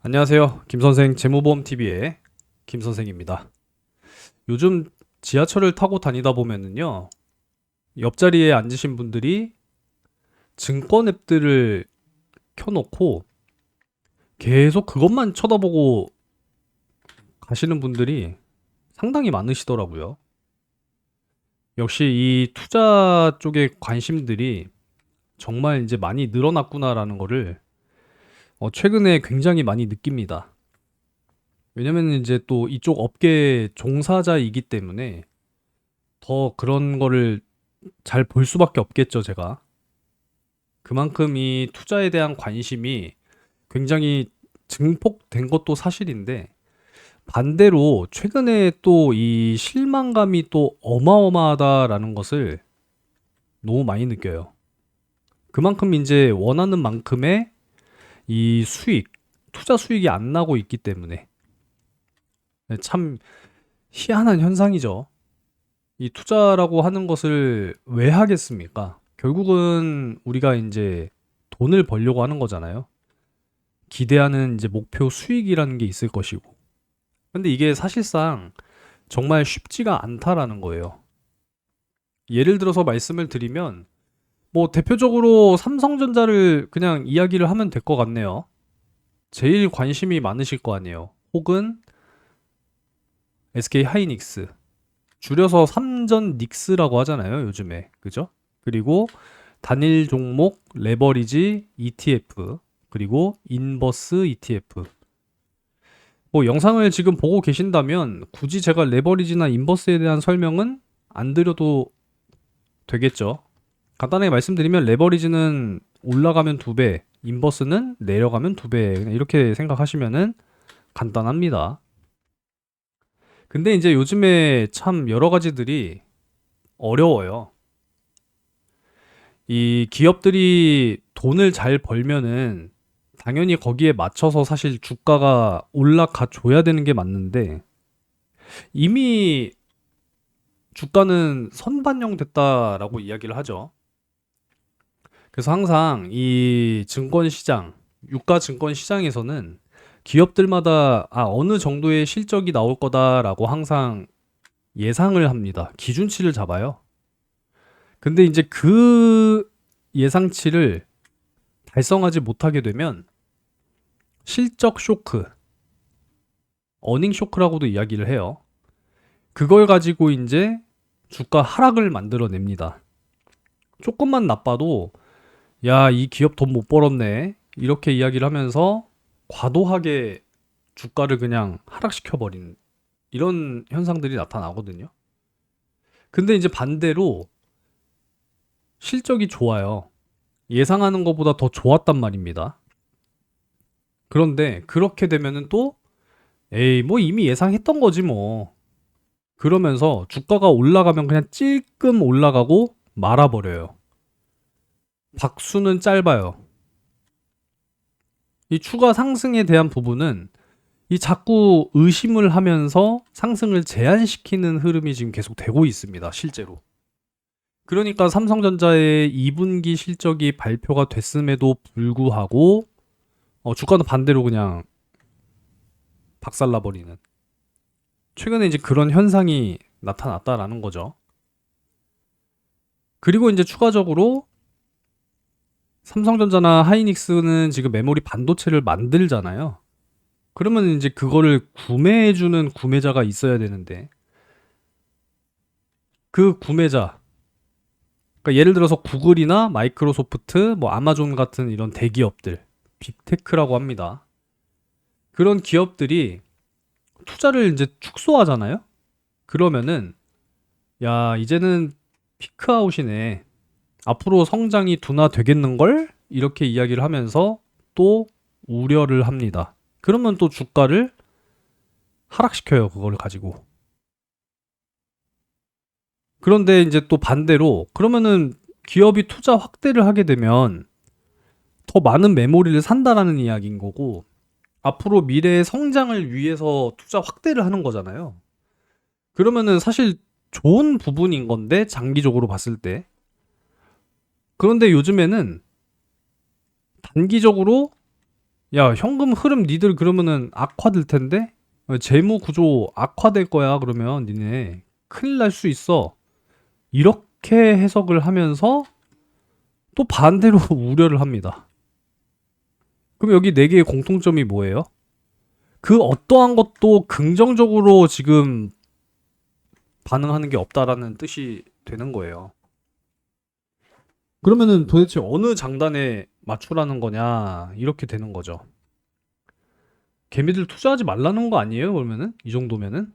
안녕하세요. 김선생 재무보험TV의 김선생입니다. 요즘 지하철을 타고 다니다 보면은요, 옆자리에 앉으신 분들이 증권 앱들을 켜놓고 계속 그것만 쳐다보고 가시는 분들이 상당히 많으시더라고요. 역시 이 투자 쪽의 관심들이 정말 이제 많이 늘어났구나라는 거를 최근에 굉장히 많이 느낍니다. 왜냐면 이제 또 이쪽 업계 종사자이기 때문에 더 그런 거를 잘 볼 수밖에 없겠죠, 제가. 그만큼 이 투자에 대한 관심이 굉장히 증폭된 것도 사실인데, 반대로 최근에 또 이 실망감이 또 어마어마하다라는 것을 너무 많이 느껴요. 그만큼 이제 원하는 만큼의 이 수익, 투자 수익이 안 나고 있기 때문에 참 희한한 현상이죠. 이 투자라고 하는 것을 왜 하겠습니까? 결국은 우리가 이제 돈을 벌려고 하는 거잖아요. 기대하는 이제 목표 수익이라는 게 있을 것이고. 근데 이게 사실상 정말 쉽지가 않다라는 거예요. 예를 들어서 말씀을 드리면, 뭐 대표적으로 삼성전자를 그냥 이야기를 하면 될 것 같네요. 제일 관심이 많으실 거 아니에요. 혹은 SK 하이닉스. 줄여서 삼전 닉스라고 하잖아요, 요즘에. 그죠? 그리고 단일 종목 레버리지 ETF, 그리고 인버스 ETF. 뭐 영상을 지금 보고 계신다면 굳이 제가 레버리지나 인버스에 대한 설명은 안 드려도 되겠죠. 간단하게 말씀드리면 레버리지는 올라가면 2배, 인버스는 내려가면 2배. 그냥 이렇게 생각하시면은 간단합니다. 근데 이제 요즘에 참 여러 가지들이 어려워요. 이 기업들이 돈을 잘 벌면은 당연히 거기에 맞춰서 사실 주가가 올라가 줘야 되는 게 맞는데 이미 주가는 선반영 됐다라고 이야기를 하죠. 그래서 항상 이 증권 시장, 유가 증권 시장에서는 기업들마다 어느 정도의 실적이 나올 거다라고 항상 예상을 합니다. 기준치를 잡아요. 근데 이제 그 예상치를 달성하지 못하게 되면 실적 쇼크, 어닝 쇼크라고도 이야기를 해요. 그걸 가지고 이제 주가 하락을 만들어냅니다. 조금만 나빠도 야, 이 기업 돈 못 벌었네. 이렇게 이야기를 하면서 과도하게 주가를 그냥 하락시켜 버리는 이런 현상들이 나타나거든요. 근데 이제 반대로 실적이 좋아요. 예상하는 것보다 더 좋았단 말입니다. 그런데 그렇게 되면은 또 에이, 뭐 이미 예상했던 거지 뭐. 그러면서 주가가 올라가면 그냥 찔끔 올라가고 말아버려요. 박수는 짧아요. 이 추가 상승에 대한 부분은 이 자꾸 의심을 하면서 상승을 제한시키는 흐름이 지금 계속 되고 있습니다, 실제로. 그러니까 삼성전자의 2분기 실적이 발표가 됐음에도 불구하고 주가는 반대로 그냥 박살나버리는 최근에 이제 그런 현상이 나타났다라는 거죠. 그리고 이제 추가적으로 삼성전자나 하이닉스는 지금 메모리 반도체를 만들잖아요. 그러면 이제 그거를 구매해주는 구매자가 있어야 되는데 그 구매자, 그러니까 예를 들어서 구글이나 마이크로소프트, 뭐 아마존 같은 이런 대기업들, 빅테크라고 합니다. 그런 기업들이 투자를 이제 축소하잖아요. 그러면은 야, 이제는 피크아웃이네. 앞으로 성장이 둔화되겠는걸? 이렇게 이야기를 하면서 또 우려를 합니다. 그러면 또 주가를 하락시켜요, 그걸 가지고. 그런데 이제 또 반대로 그러면은 기업이 투자 확대를 하게 되면 더 많은 메모리를 산다라는 이야기인 거고 앞으로 미래의 성장을 위해서 투자 확대를 하는 거잖아요. 그러면은 사실 좋은 부분인 건데 장기적으로 봤을 때. 그런데 요즘에는 단기적으로 야, 현금 흐름 니들 그러면은 악화될 텐데? 재무 구조 악화될 거야, 그러면 니네. 큰일 날 수 있어. 이렇게 해석을 하면서 또 반대로 우려를 합니다. 그럼 여기 네 개의 공통점이 뭐예요? 그 어떠한 것도 긍정적으로 지금 반응하는 게 없다라는 뜻이 되는 거예요. 그러면은 도대체 어느 장단에 맞추라는 거냐, 이렇게 되는 거죠. 개미들 투자하지 말라는 거 아니에요, 그러면은? 이 정도면은?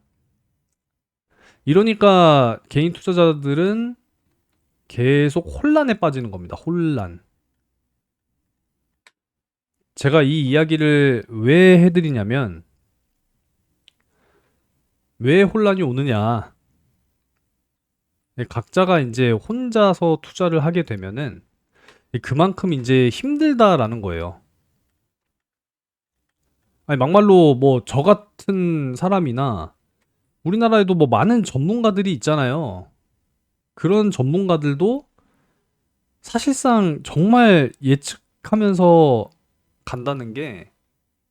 이러니까 개인 투자자들은 계속 혼란에 빠지는 겁니다. 혼란. 제가 이 이야기를 왜 해드리냐면, 왜 혼란이 오느냐. 각자가 이제 혼자서 투자를 하게 되면은 그만큼 이제 힘들다라는 거예요. 아니, 막말로 뭐 저 같은 사람이나 우리나라에도 뭐 많은 전문가들이 있잖아요. 그런 전문가들도 사실상 정말 예측하면서 간다는 게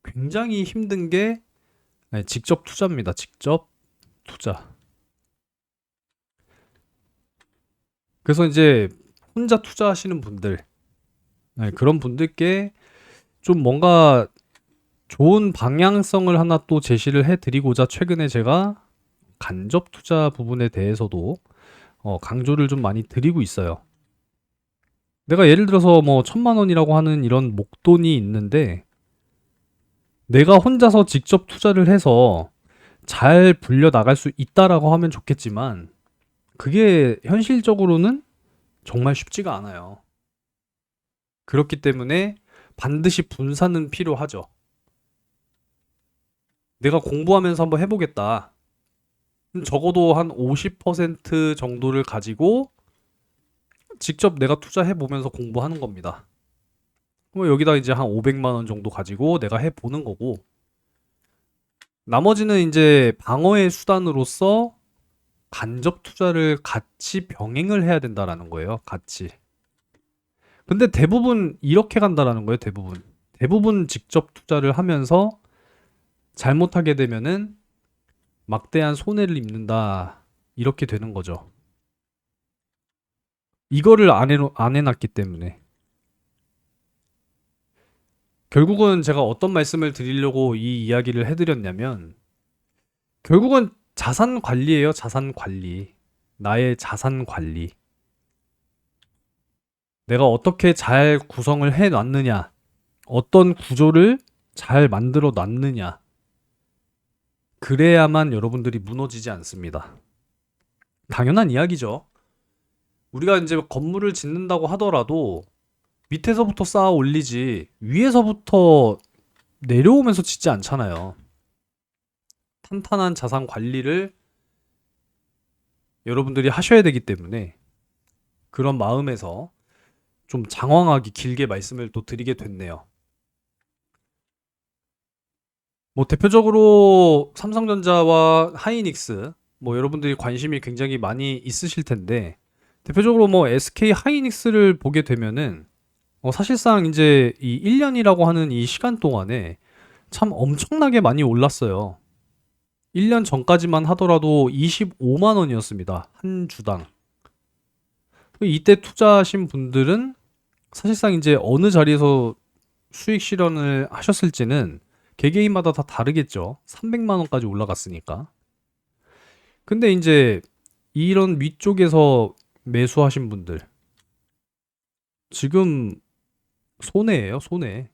굉장히 힘든 게 직접 투자입니다. 직접 투자. 그래서 이제 혼자 투자하시는 분들, 그런 분들께 좀 뭔가 좋은 방향성을 하나 또 제시를 해드리고자 최근에 제가 간접 투자 부분에 대해서도 강조를 좀 많이 드리고 있어요. 내가 예를 들어서 뭐 1,000만 원이라고 하는 이런 목돈이 있는데 내가 혼자서 직접 투자를 해서 잘 불려 나갈 수 있다라고 하면 좋겠지만 그게 현실적으로는 정말 쉽지가 않아요. 그렇기 때문에 반드시 분산은 필요하죠. 내가 공부하면서 한번 해보겠다. 적어도 한 50% 정도를 가지고 직접 내가 투자해보면서 공부하는 겁니다. 뭐 여기다 이제 한 500만 원 정도 가지고 내가 해보는 거고, 나머지는 이제 방어의 수단으로서 간접 투자를 같이 병행을 해야 된다라는 거예요. 같이. 근데 대부분 이렇게 간다라는 거예요. 대부분. 대부분 직접 투자를 하면서 잘못하게 되면은 막대한 손해를 입는다. 이렇게 되는 거죠. 이거를 안 해놨기 때문에. 결국은 제가 어떤 말씀을 드리려고 이 이야기를 해드렸냐면, 결국은 자산 관리예요. 자산 관리. 나의 자산 관리. 내가 어떻게 잘 구성을 해 놨느냐. 어떤 구조를 잘 만들어 놨느냐. 그래야만 여러분들이 무너지지 않습니다. 당연한 이야기죠. 우리가 이제 건물을 짓는다고 하더라도 밑에서부터 쌓아 올리지 위에서부터 내려오면서 짓지 않잖아요. 탄탄한 자산 관리를 여러분들이 하셔야 되기 때문에 그런 마음에서 좀 장황하게 길게 말씀을 또 드리게 됐네요. 뭐 대표적으로 삼성전자와 하이닉스, 뭐 여러분들이 관심이 굉장히 많이 있으실 텐데, 대표적으로 뭐 SK 하이닉스를 보게 되면은 사실상 이제 이 1년이라고 하는 이 시간 동안에 참 엄청나게 많이 올랐어요. 1년 전까지만 하더라도 25만 원이었습니다. 한 주당. 이때 투자하신 분들은 사실상 이제 어느 자리에서 수익 실현을 하셨을지는 개개인마다 다 다르겠죠. 300만 원까지 올라갔으니까. 근데 이제 이런 위쪽에서 매수하신 분들 지금 손해예요, 손해.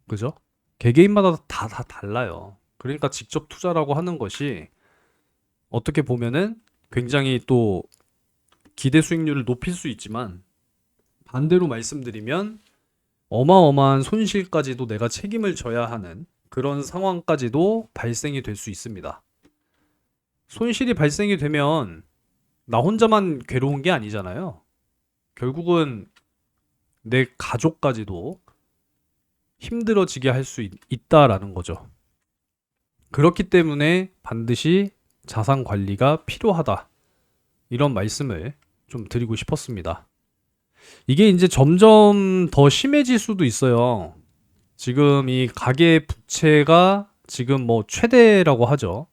그죠? 개개인마다 다 달라요. 그러니까 직접 투자라고 하는 것이 어떻게 보면은 굉장히 또 기대 수익률을 높일 수 있지만 반대로 말씀드리면 어마어마한 손실까지도 내가 책임을 져야 하는 그런 상황까지도 발생이 될 수 있습니다. 손실이 발생이 되면 나 혼자만 괴로운 게 아니잖아요. 결국은 내 가족까지도 힘들어지게 할 수 있다라는 거죠. 그렇기 때문에 반드시 자산 관리가 필요하다. 이런 말씀을 좀 드리고 싶었습니다. 이게 이제 점점 더 심해질 수도 있어요. 지금 이 가계 부채가 지금 뭐 최대라고 하죠.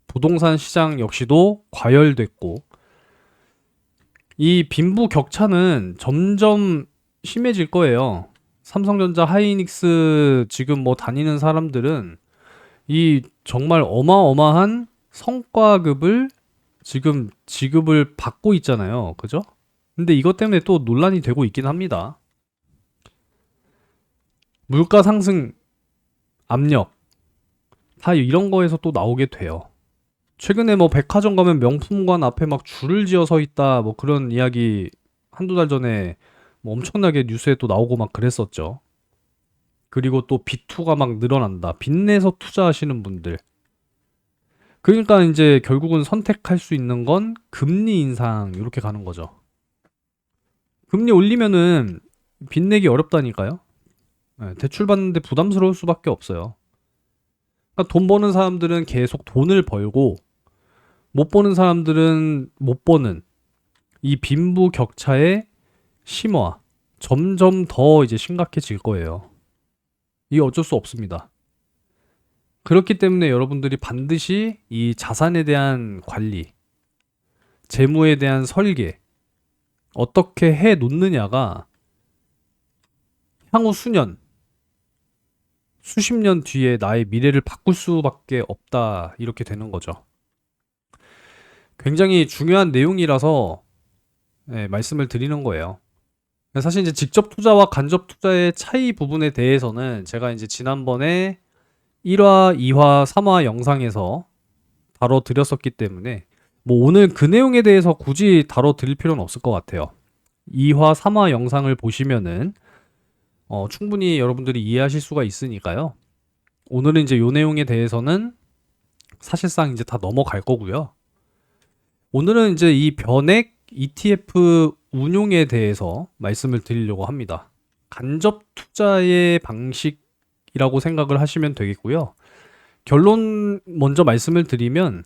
부동산 시장 역시도 과열됐고, 이 빈부 격차는 점점 심해질 거예요. 삼성전자, 하이닉스 지금 뭐 다니는 사람들은 이 정말 어마어마한 성과급을 지금 지급을 받고 있잖아요. 그죠? 근데 이것 때문에 또 논란이 되고 있긴 합니다. 물가 상승 압력 다 이런 거에서 또 나오게 돼요. 최근에 뭐 백화점 가면 명품관 앞에 막 줄을 지어 서 있다 뭐 그런 이야기 한두 달 전에 뭐 엄청나게 뉴스에 또 나오고 막 그랬었죠. 그리고 또 비투가 막 늘어난다. 빚내서 투자하시는 분들. 그러니까 이제 결국은 선택할 수 있는 건 금리 인상 이렇게 가는 거죠. 금리 올리면은 빚내기 어렵다니까요. 네, 대출 받는데 부담스러울 수밖에 없어요. 그러니까 돈 버는 사람들은 계속 돈을 벌고 못 버는 사람들은 못 버는 이 빈부 격차의 심화 점점 더 이제 심각해질 거예요. 이게 어쩔 수 없습니다. 그렇기 때문에 여러분들이 반드시 이 자산에 대한 관리, 재무에 대한 설계, 어떻게 해 놓느냐가 향후 수년, 수십 년 뒤에 나의 미래를 바꿀 수밖에 없다. 이렇게 되는 거죠. 굉장히 중요한 내용이라서 말씀을 드리는 거예요. 사실 이제 직접 투자와 간접 투자의 차이 부분에 대해서는 제가 이제 지난번에 1화, 2화, 3화 영상에서 다뤄드렸었기 때문에 뭐 오늘 그 내용에 대해서 굳이 다뤄드릴 필요는 없을 것 같아요. 2화, 3화 영상을 보시면은 충분히 여러분들이 이해하실 수가 있으니까요. 오늘은 이제 요 내용에 대해서는 사실상 이제 다 넘어갈 거고요. 오늘은 이제 이 변액 ETF 운용에 대해서 말씀을 드리려고 합니다. 간접 투자의 방식이라고 생각을 하시면 되겠고요. 결론 먼저 말씀을 드리면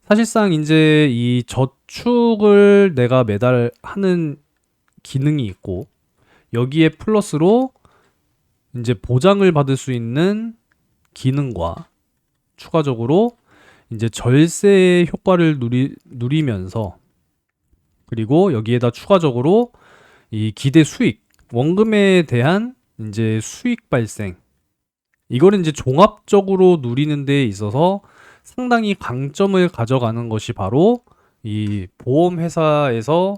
사실상 이제 이 저축을 내가 매달 하는 기능이 있고 여기에 플러스로 이제 보장을 받을 수 있는 기능과 추가적으로 이제 절세의 효과를 누리면서 그리고 여기에다 추가적으로 이 기대 수익, 원금에 대한 이제 수익 발생 이거를 이제 종합적으로 누리는 데 있어서 상당히 강점을 가져가는 것이 바로 이 보험 회사에서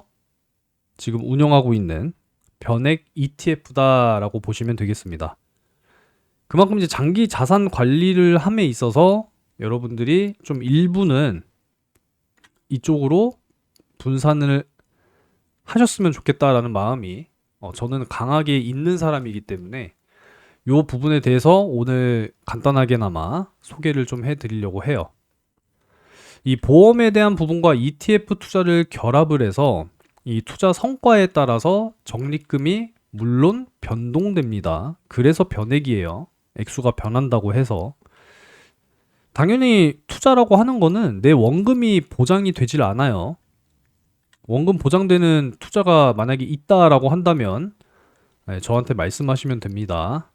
지금 운영하고 있는 변액 ETF다라고 보시면 되겠습니다. 그만큼 이제 장기 자산 관리를 함에 있어서 여러분들이 좀 일부는 이쪽으로 분산을 하셨으면 좋겠다라는 마음이 저는 강하게 있는 사람이기 때문에 이 부분에 대해서 오늘 간단하게나마 소개를 좀 해드리려고 해요. 이 보험에 대한 부분과 ETF 투자를 결합을 해서 이 투자 성과에 따라서 적립금이 물론 변동됩니다. 그래서 변액이에요. 액수가 변한다고 해서. 당연히 투자라고 하는 거는 내 원금이 보장이 되질 않아요. 원금 보장되는 투자가 만약에 있다라고 한다면 저한테 말씀하시면 됩니다.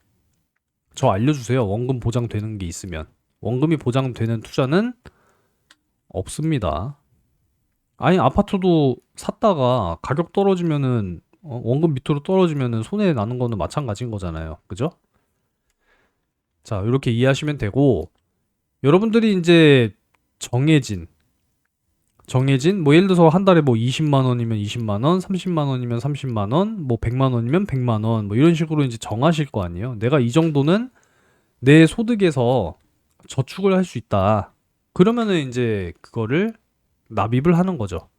저 알려주세요. 원금 보장되는 게 있으면. 원금이 보장되는 투자는 없습니다. 아니 아파트도 샀다가 가격 떨어지면은 원금 밑으로 떨어지면은 손해 나는 거는 마찬가지인 거잖아요. 그죠? 자, 이렇게 이해하시면 되고 여러분들이 이제 정해진 뭐 예를 들어서 한 달에 뭐 20만 원이면 20만 원, 30만 원이면 30만 원, 뭐 100만 원이면 100만 원, 뭐 이런 식으로 이제 정하실 거 아니에요. 내가 이 정도는 내 소득에서 저축을 할 수 있다. 그러면은 이제 그거를 납입을 하는 거죠.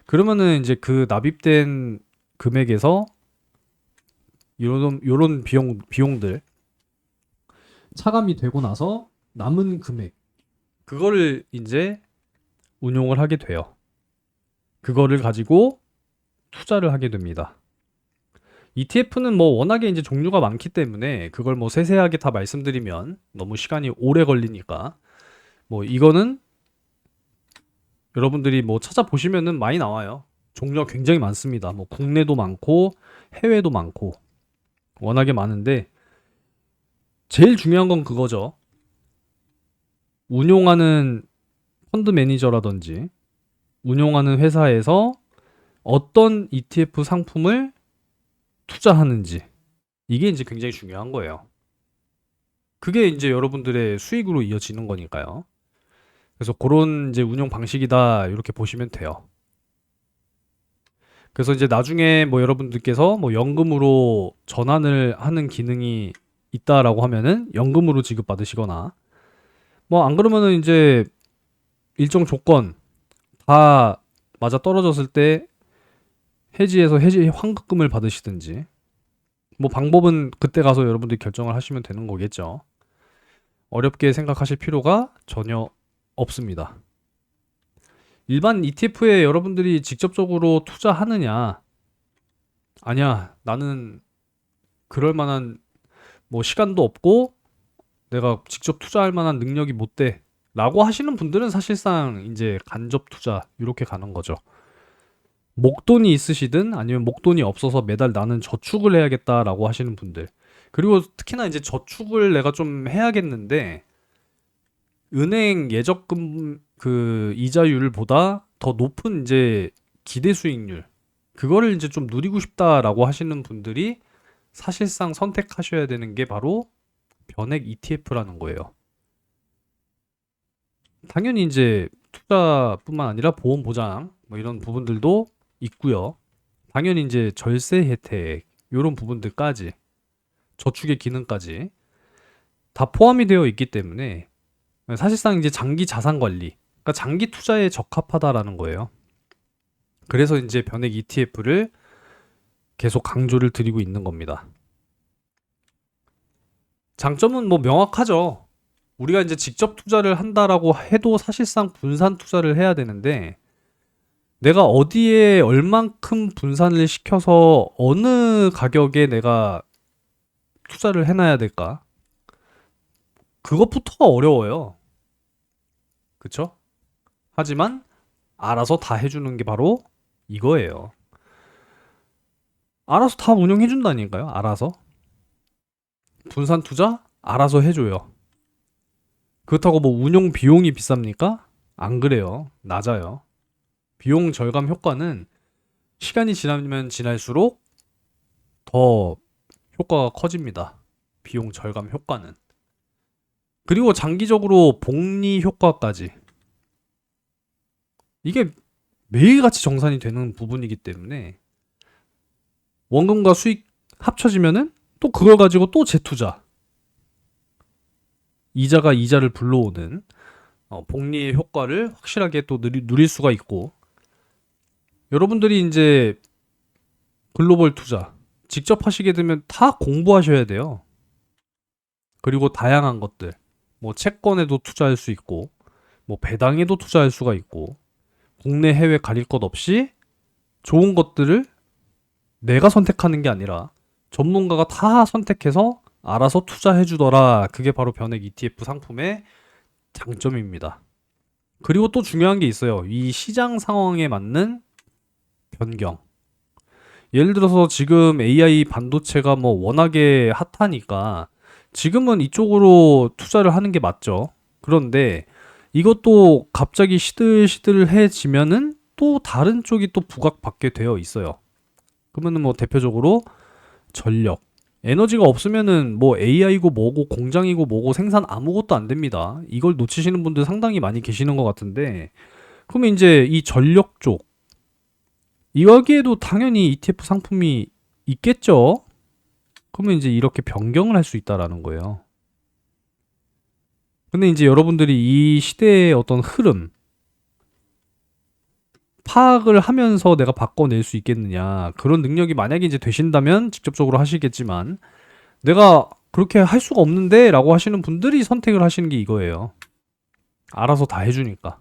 그러면은 이제 그 납입된 금액에서 요런 비용들 차감이 되고 나서 남은 금액 그거를 이제 운용을 하게 돼요. 그거를 가지고 투자를 하게 됩니다. ETF는 뭐 워낙에 이제 종류가 많기 때문에 그걸 뭐 세세하게 다 말씀드리면 너무 시간이 오래 걸리니까 뭐 이거는 여러분들이 뭐 찾아보시면은 많이 나와요. 종류가 굉장히 많습니다. 뭐 국내도 많고 해외도 많고 워낙에 많은데 제일 중요한 건 그거죠. 운용하는 펀드 매니저라든지 운용하는 회사에서 어떤 ETF 상품을 투자하는지 이게 이제 굉장히 중요한 거예요. 그게 이제 여러분들의 수익으로 이어지는 거니까요. 그래서 그런 이제 운용 방식이다 이렇게 보시면 돼요. 그래서 이제 나중에 뭐 여러분들께서 뭐 연금으로 전환을 하는 기능이 있다라고 하면은 연금으로 지급받으시거나 뭐 안 그러면은 이제 일정 조건 다 맞아 떨어졌을 때 해지해서 해지 환급금을 받으시든지 뭐 방법은 그때 가서 여러분들이 결정을 하시면 되는 거겠죠. 어렵게 생각하실 필요가 전혀 없습니다. 일반 ETF에 여러분들이 직접적으로 투자하느냐? 아니야. 나는 그럴 만한 뭐 시간도 없고 내가 직접 투자할 만한 능력이 못 돼. 라고 하시는 분들은 사실상 이제 간접 투자 이렇게 가는 거죠. 목돈이 있으시든 아니면 목돈이 없어서 매달 나는 저축을 해야겠다라고 하시는 분들. 그리고 특히나 이제 저축을 내가 좀 해야겠는데 은행 예적금 그 이자율보다 더 높은 이제 기대 수익률 그거를 이제 좀 누리고 싶다라고 하시는 분들이 사실상 선택하셔야 되는 게 바로 변액 ETF라는 거예요. 당연히 이제 투자뿐만 아니라 보험 보장 뭐 이런 부분들도 있고요. 당연히 이제 절세 혜택 이런 부분들까지 저축의 기능까지 다 포함이 되어 있기 때문에 사실상 이제 장기 자산 관리, 그러니까 장기 투자에 적합하다라는 거예요. 그래서 이제 변액 ETF를 계속 강조를 드리고 있는 겁니다. 장점은 뭐 명확하죠. 우리가 이제 직접 투자를 한다라고 해도 사실상 분산 투자를 해야 되는데 내가 어디에 얼만큼 분산을 시켜서 어느 가격에 내가 투자를 해놔야 될까? 그것부터가 어려워요. 그쵸? 하지만 알아서 다 해주는 게 바로 이거예요. 알아서 다 운영해준다니까요. 알아서. 분산 투자? 알아서 해줘요. 그렇다고 뭐 운용 비용이 비쌉니까? 안 그래요. 낮아요. 비용 절감 효과는 시간이 지나면 지날수록 더 효과가 커집니다. 비용 절감 효과는. 그리고 장기적으로 복리 효과까지. 이게 매일같이 정산이 되는 부분이기 때문에 원금과 수익 합쳐지면은 또 그걸 가지고 또 재투자. 이자가 이자를 불러오는 복리의 효과를 확실하게 또 누릴 수가 있고 여러분들이 이제 글로벌 투자 직접 하시게 되면 다 공부하셔야 돼요. 그리고 다양한 것들 뭐 채권에도 투자할 수 있고 뭐 배당에도 투자할 수가 있고 국내 해외 가릴 것 없이 좋은 것들을 내가 선택하는 게 아니라 전문가가 다 선택해서 알아서 투자해 주더라. 그게 바로 변액 ETF 상품의 장점입니다. 그리고 또 중요한 게 있어요. 이 시장 상황에 맞는 변경. 예를 들어서 지금 AI 반도체가 뭐 워낙에 핫하니까 지금은 이쪽으로 투자를 하는 게 맞죠. 그런데 이것도 갑자기 시들시들해지면은 또 다른 쪽이 또 부각받게 되어 있어요. 그러면은 뭐 대표적으로 전력. 에너지가 없으면은 뭐 AI고 뭐고 공장이고 뭐고 생산 아무것도 안 됩니다. 이걸 놓치시는 분들 상당히 많이 계시는 것 같은데 그러면 이제 이 전력 쪽 여기에도 당연히 ETF 상품이 있겠죠. 그러면 이제 이렇게 변경을 할 수 있다라는 거예요. 근데 이제 여러분들이 이 시대의 어떤 흐름 파악을 하면서 내가 바꿔낼 수 있겠느냐 그런 능력이 만약에 이제 되신다면 직접적으로 하시겠지만 내가 그렇게 할 수가 없는데 라고 하시는 분들이 선택을 하시는 게 이거예요. 알아서 다 해주니까.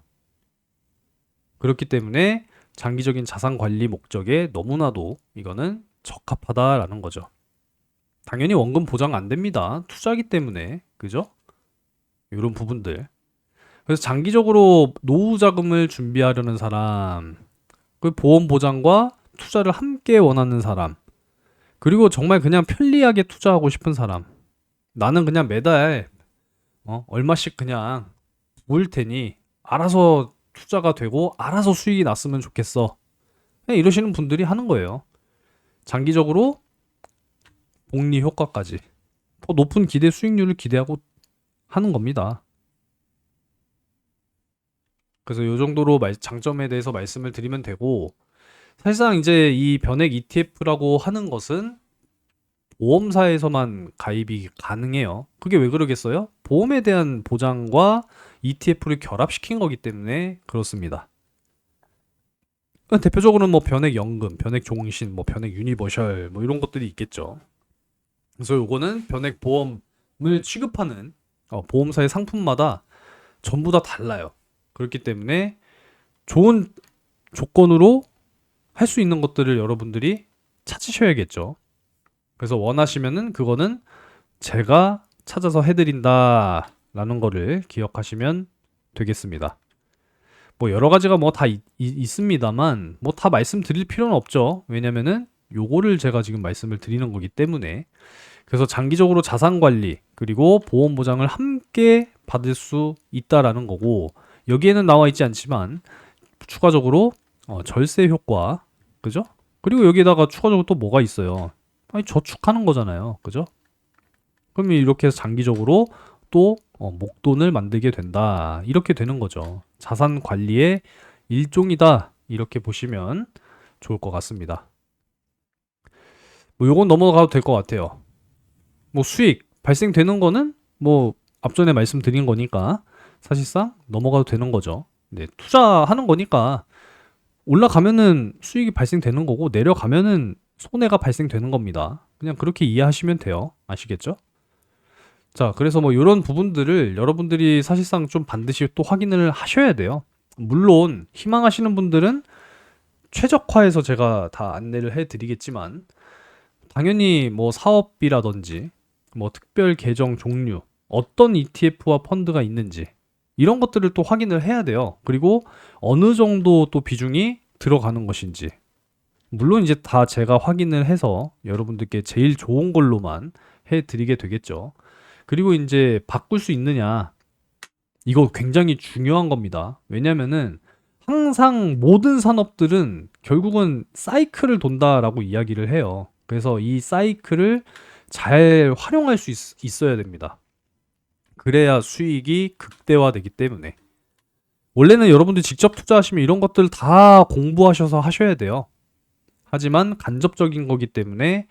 그렇기 때문에 장기적인 자산 관리 목적에 너무나도 이거는 적합하다라는 거죠. 당연히 원금 보장 안 됩니다. 투자기 때문에. 그죠? 이런 부분들. 그래서 장기적으로 노후 자금을 준비하려는 사람, 그 보험 보장과 투자를 함께 원하는 사람, 그리고 정말 그냥 편리하게 투자하고 싶은 사람. 나는 그냥 매달 얼마씩 그냥 모을 테니 알아서 투자가 되고 알아서 수익이 났으면 좋겠어. 그냥 이러시는 분들이 하는 거예요. 장기적으로 복리 효과까지 더 높은 기대 수익률을 기대하고 하는 겁니다. 그래서 이 정도로 장점에 대해서 말씀을 드리면 되고, 사실상 이제 이 변액 ETF라고 하는 것은 보험사에서만 가입이 가능해요. 그게 왜 그러겠어요? 보험에 대한 보장과 ETF를 결합시킨 거기 때문에 그렇습니다. 대표적으로는 뭐 변액 연금, 변액 종신, 뭐 변액 유니버셜 뭐 이런 것들이 있겠죠. 그래서 요거는 변액 보험을 취급하는 보험사의 상품마다 전부 다 달라요. 그렇기 때문에 좋은 조건으로 할 수 있는 것들을 여러분들이 찾으셔야겠죠. 그래서 원하시면은 그거는 제가 찾아서 해드린다라는 거를 기억하시면 되겠습니다. 뭐 여러 가지가 뭐 다 있습니다만 뭐 다 말씀드릴 필요는 없죠. 왜냐면은 요거를 제가 지금 말씀을 드리는 거기 때문에. 그래서 장기적으로 자산 관리 그리고 보험 보장을 함께 받을 수 있다라는 거고, 여기에는 나와 있지 않지만 추가적으로 절세 효과, 그죠? 그리고 여기에다가 추가적으로 또 뭐가 있어요? 아니, 저축하는 거잖아요, 그죠? 그럼 이렇게 해서 장기적으로 또 목돈을 만들게 된다, 이렇게 되는 거죠. 자산 관리의 일종이다, 이렇게 보시면 좋을 것 같습니다. 뭐 요건 넘어가도 될 것 같아요. 뭐 수익 발생되는 거는 뭐 앞전에 말씀드린 거니까 사실상 넘어가도 되는 거죠. 네, 투자하는 거니까 올라가면은 수익이 발생되는 거고 내려가면은 손해가 발생되는 겁니다. 그냥 그렇게 이해하시면 돼요. 아시겠죠? 자, 그래서 뭐 이런 부분들을 여러분들이 사실상 좀 반드시 또 확인을 하셔야 돼요. 물론 희망하시는 분들은 최적화해서 제가 다 안내를 해드리겠지만, 당연히 뭐 사업비라든지 뭐 특별 계정 종류, 어떤 ETF와 펀드가 있는지 이런 것들을 또 확인을 해야 돼요. 그리고 어느 정도 또 비중이 들어가는 것인지, 물론 이제 다 제가 확인을 해서 여러분들께 제일 좋은 걸로만 해드리게 되겠죠. 그리고 이제 바꿀 수 있느냐, 이거 굉장히 중요한 겁니다. 왜냐면은 항상 모든 산업들은 결국은 사이클을 돈다라고 이야기를 해요. 그래서 이 사이클을 잘 활용할 수 있어야 됩니다. 그래야 수익이 극대화되기 때문에. 원래는 여러분들 직접 투자하시면 이런 것들 다 공부하셔서 하셔야 돼요. 하지만 간접적인 거기 때문에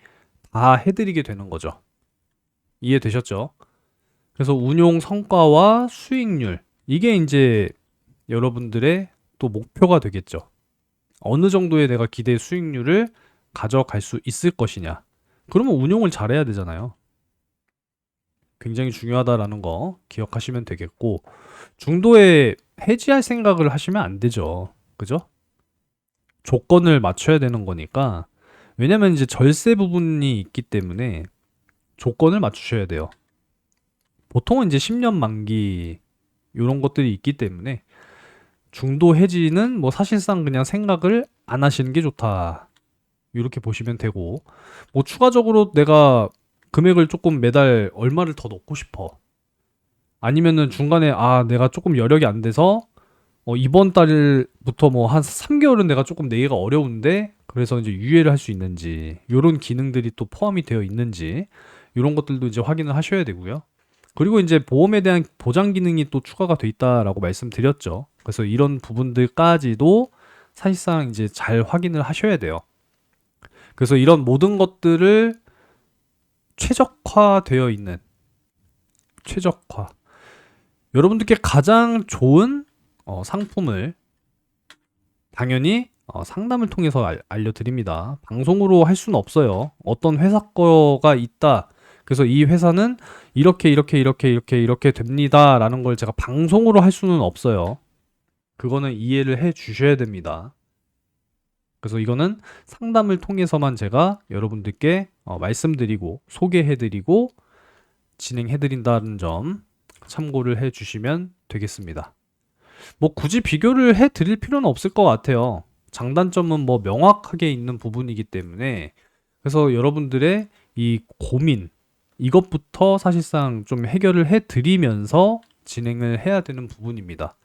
다 해드리게 되는 거죠. 이해되셨죠? 그래서 운용 성과와 수익률, 이게 이제 여러분들의 또 목표가 되겠죠. 어느 정도의 내가 기대 수익률을 가져갈 수 있을 것이냐. 그러면 운용을 잘해야 되잖아요. 굉장히 중요하다라는 거 기억하시면 되겠고, 중도에 해지할 생각을 하시면 안 되죠. 그죠? 조건을 맞춰야 되는 거니까. 왜냐면 이제 절세 부분이 있기 때문에 조건을 맞추셔야 돼요. 보통은 이제 10년 만기 이런 것들이 있기 때문에 중도 해지는 뭐 사실상 그냥 생각을 안 하시는 게 좋다, 이렇게 보시면 되고, 뭐 추가적으로 내가 금액을 조금 매달 얼마를 더 넣고 싶어, 아니면은 중간에 내가 조금 여력이 안 돼서 이번 달부터 뭐 한 3개월은 내가 조금 내기가 어려운데 그래서 이제 유예를 할 수 있는지, 이런 기능들이 또 포함이 되어 있는지 이런 것들도 이제 확인을 하셔야 되고요. 그리고 이제 보험에 대한 보장 기능이 또 추가가 돼 있다라고 말씀드렸죠. 그래서 이런 부분들까지도 사실상 이제 잘 확인을 하셔야 돼요. 그래서 이런 모든 것들을 최적화되어 있는, 최적화, 여러분들께 가장 좋은 상품을 당연히 상담을 통해서 알려드립니다. 방송으로 할 수는 없어요. 어떤 회사 거가 있다, 그래서 이 회사는 이렇게 됩니다 라는 걸 제가 방송으로 할 수는 없어요. 그거는 이해를 해 주셔야 됩니다. 그래서 이거는 상담을 통해서만 제가 여러분들께 말씀드리고 소개해드리고 진행해드린다는 점 참고를 해주시면 되겠습니다. 뭐 굳이 비교를 해드릴 필요는 없을 것 같아요. 장단점은 뭐 명확하게 있는 부분이기 때문에 그래서 여러분들의 이 고민 이것부터 사실상 좀 해결을 해 드리면서 진행을 해야 되는 부분입니다.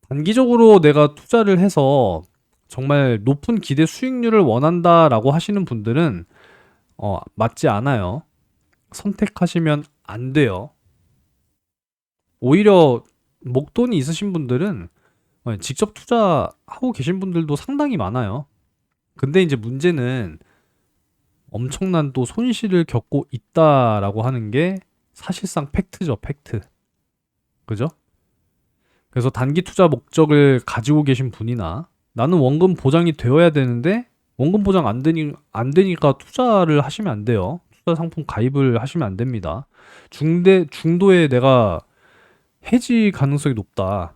단기적으로 내가 투자를 해서 정말 높은 기대 수익률을 원한다라고 하시는 분들은 맞지 않아요. 선택하시면 안 돼요. 오히려 목돈이 있으신 분들은 직접 투자하고 계신 분들도 상당히 많아요. 근데 이제 문제는 엄청난 또 손실을 겪고 있다라고 하는 게 사실상 팩트죠, 팩트. 그죠? 그래서 단기 투자 목적을 가지고 계신 분이나 나는 원금 보장이 되어야 되는데 원금 보장 안 되니까 투자를 하시면 안 돼요. 투자 상품 가입을 하시면 안 됩니다. 중도에 내가 해지 가능성이 높다.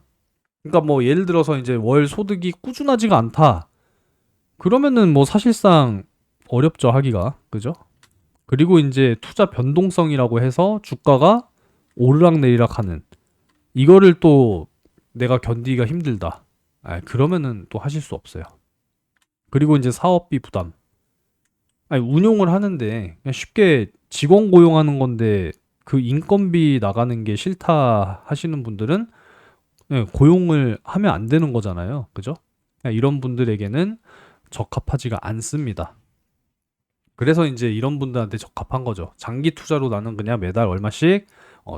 그러니까 뭐 예를 들어서 이제 월 소득이 꾸준하지가 않다. 그러면은 뭐 사실상 어렵죠, 하기가. 그죠? 그리고 이제 투자 변동성이라고 해서 주가가 오르락내리락 하는 이거를 또 내가 견디기가 힘들다. 그러면은 또 하실 수 없어요. 그리고 이제 사업비 부담. 운용을 하는데 그냥 쉽게 직원 고용하는 건데 그 인건비 나가는 게 싫다 하시는 분들은 고용을 하면 안 되는 거잖아요. 그죠? 이런 분들에게는 적합하지가 않습니다. 그래서 이제 이런 분들한테 적합한 거죠. 장기 투자로 나는 그냥 매달 얼마씩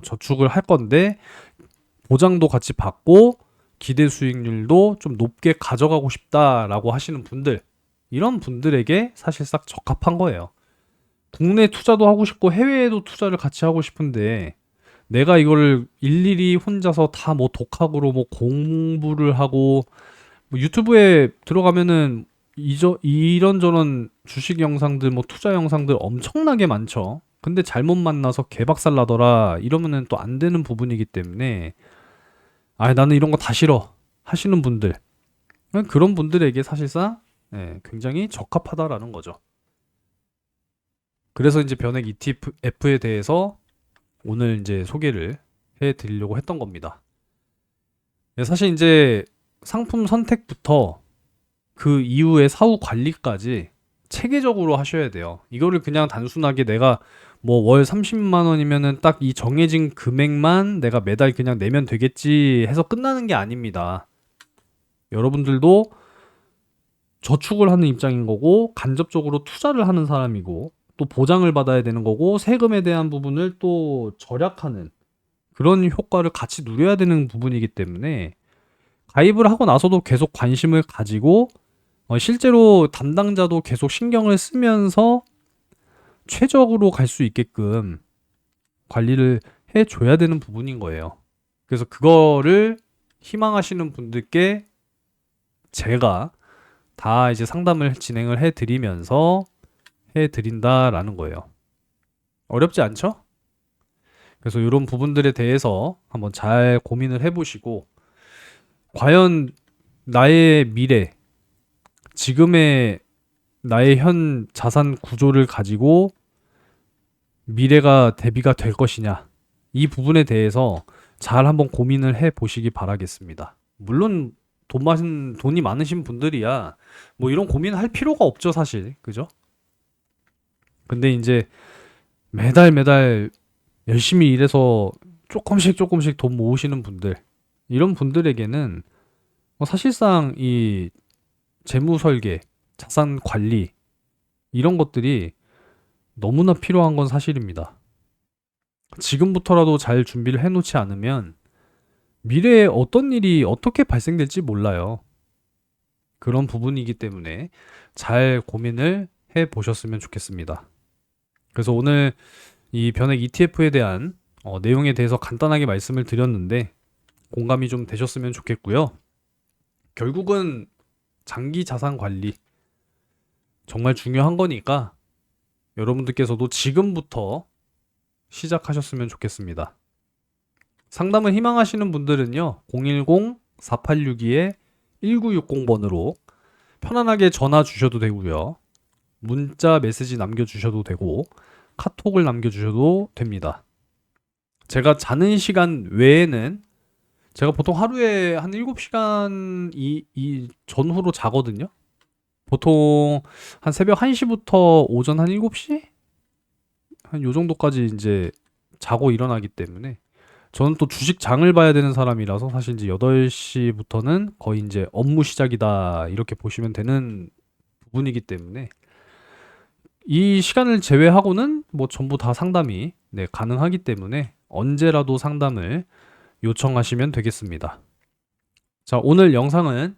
저축을 할 건데 보장도 같이 받고 기대 수익률도 좀 높게 가져가고 싶다라고 하시는 분들, 이런 분들에게 사실상 적합한 거예요. 국내 투자도 하고 싶고 해외에도 투자를 같이 하고 싶은데 내가 이거를 일일이 혼자서 다 뭐 독학으로 뭐 공부를 하고 뭐 유튜브에 들어가면은 이런저런 주식 영상들 뭐 투자 영상들 엄청나게 많죠. 근데 잘못 만나서 개박살 나더라 이러면은 또 안 되는 부분이기 때문에 나는 이런 거 다 싫어 하시는 분들, 그런 분들에게 사실상 굉장히 적합하다라는 거죠. 그래서 이제 변액 ETF에 대해서 오늘 이제 소개를 해 드리려고 했던 겁니다. 사실 이제 상품 선택부터 그 이후에 사후 관리까지 체계적으로 하셔야 돼요. 이거를 그냥 단순하게 내가 뭐 월 30만 원이면은 딱 이 정해진 금액만 내가 매달 그냥 내면 되겠지 해서 끝나는 게 아닙니다. 여러분들도 저축을 하는 입장인 거고 간접적으로 투자를 하는 사람이고 또 보장을 받아야 되는 거고 세금에 대한 부분을 또 절약하는 그런 효과를 같이 누려야 되는 부분이기 때문에 가입을 하고 나서도 계속 관심을 가지고 실제로 담당자도 계속 신경을 쓰면서 최적으로 갈 수 있게끔 관리를 해줘야 되는 부분인 거예요. 그래서 그거를 희망하시는 분들께 제가 다 이제 상담을 진행을 해드리면서 해드린다라는 거예요. 어렵지 않죠? 그래서 이런 부분들에 대해서 한번 잘 고민을 해보시고 과연 나의 미래, 지금의 나의 현 자산 구조를 가지고 미래가 대비가 될 것이냐, 이 부분에 대해서 잘 한번 고민을 해 보시기 바라겠습니다. 물론 돈이 많으신 분들이야 뭐 이런 고민할 필요가 없죠, 사실. 그죠? 근데 이제 매달 열심히 일해서 조금씩 돈 모으시는 분들, 이런 분들에게는 사실상 이 재무 설계, 자산 관리 이런 것들이 너무나 필요한 건 사실입니다. 지금부터라도 잘 준비를 해놓지 않으면 미래에 어떤 일이 어떻게 발생될지 몰라요. 그런 부분이기 때문에 잘 고민을 해 보셨으면 좋겠습니다. 그래서 오늘 이 변액 ETF에 대한 내용에 대해서 간단하게 말씀을 드렸는데 공감이 좀 되셨으면 좋겠고요. 결국은 장기 자산 관리 정말 중요한 거니까 여러분들께서도 지금부터 시작하셨으면 좋겠습니다. 상담을 희망하시는 분들은요, 010-4862-1960번으로 편안하게 전화 주셔도 되고요. 문자 메시지 남겨주셔도 되고 카톡을 남겨주셔도 됩니다. 제가 자는 시간 외에는 제가 보통 하루에 한 7시간 이 전후로 자거든요. 보통 한 새벽 1시부터 오전 한 7시? 한 요 정도까지 이제 자고 일어나기 때문에 저는 또 주식장을 봐야 되는 사람이라서 사실 이제 8시부터는 거의 이제 업무 시작이다 이렇게 보시면 되는 부분이기 때문에 이 시간을 제외하고는 뭐 전부 다 상담이 네, 가능하기 때문에 언제라도 상담을 요청하시면 되겠습니다. 자, 오늘 영상은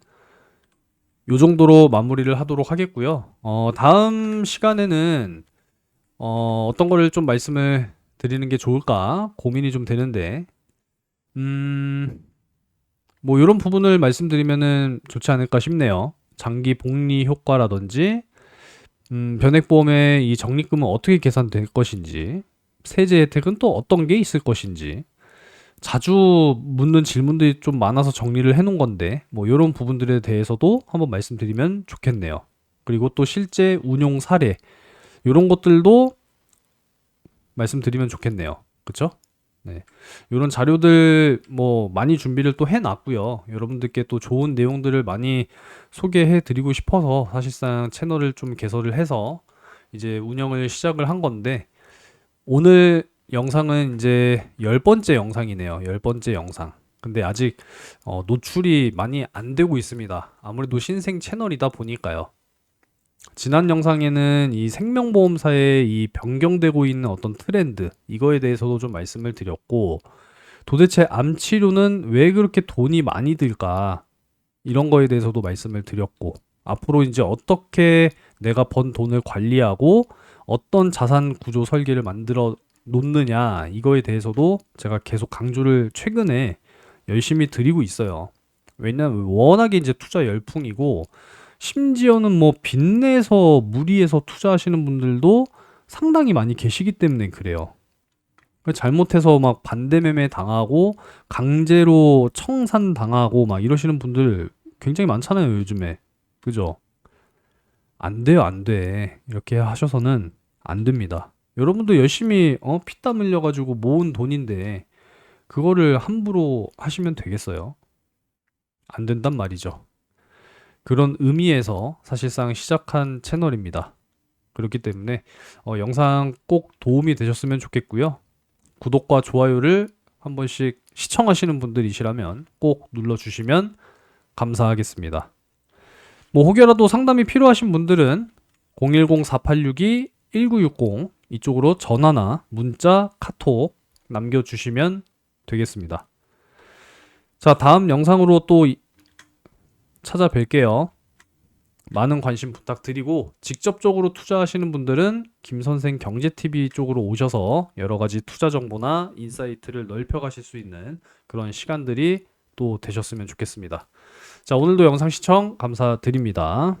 요 정도로 마무리를 하도록 하겠고요. 다음 시간에는 어떤 거를 좀 말씀을 드리는 게 좋을까 고민이 좀 되는데, 뭐 이런 부분을 말씀드리면은 좋지 않을까 싶네요. 장기 복리 효과라든지, 변액보험의 이 적립금은 어떻게 계산될 것인지, 세제 혜택은 또 어떤 게 있을 것인지, 자주 묻는 질문들이 좀 많아서 정리를 해놓은 건데, 뭐 이런 부분들에 대해서도 한번 말씀드리면 좋겠네요. 그리고 또 실제 운용 사례, 이런 것들도 말씀드리면 좋겠네요. 그쵸? 네. 이런 자료들 뭐 많이 준비를 또 해놨고요. 여러분들께 또 좋은 내용들을 많이 소개해 드리고 싶어서 사실상 채널을 좀 개설을 해서 이제 운영을 시작을 한 건데 오늘 영상은 이제 10번째 영상이네요. 10번째 영상. 근데 아직 노출이 많이 안 되고 있습니다. 아무래도 신생 채널이다 보니까요. 지난 영상에는 이 생명보험사의 이 변경되고 있는 어떤 트렌드, 이거에 대해서도 좀 말씀을 드렸고, 도대체 암 치료는 왜 그렇게 돈이 많이 들까? 이런 거에 대해서도 말씀을 드렸고, 앞으로 이제 어떻게 내가 번 돈을 관리하고 어떤 자산 구조 설계를 만들어 놓느냐, 이거에 대해서도 제가 계속 강조를 최근에 열심히 드리고 있어요. 왜냐면 워낙에 이제 투자 열풍이고, 심지어는 뭐 빚내서 무리해서 투자하시는 분들도 상당히 많이 계시기 때문에 그래요. 잘못해서 막 반대매매 당하고 강제로 청산 당하고 막 이러시는 분들 굉장히 많잖아요, 요즘에. 그죠? 안 돼요, 안 돼. 이렇게 하셔서는 안 됩니다. 여러분도 열심히 피땀 흘려가지고 모은 돈인데 그거를 함부로 하시면 되겠어요? 안 된단 말이죠. 그런 의미에서 사실상 시작한 채널입니다. 그렇기 때문에 영상 꼭 도움이 되셨으면 좋겠고요. 구독과 좋아요를 한 번씩 시청하시는 분들이시라면 꼭 눌러주시면 감사하겠습니다. 뭐 혹여라도 상담이 필요하신 분들은 010-4862-1960 이쪽으로 전화나 문자, 카톡 남겨주시면 되겠습니다. 자, 다음 영상으로 또 찾아뵐게요. 많은 관심 부탁드리고 직접적으로 투자하시는 분들은 김선생 경제TV 쪽으로 오셔서 여러 가지 투자 정보나 인사이트를 넓혀가실 수 있는 그런 시간들이 또 되셨으면 좋겠습니다. 자, 오늘도 영상 시청 감사드립니다.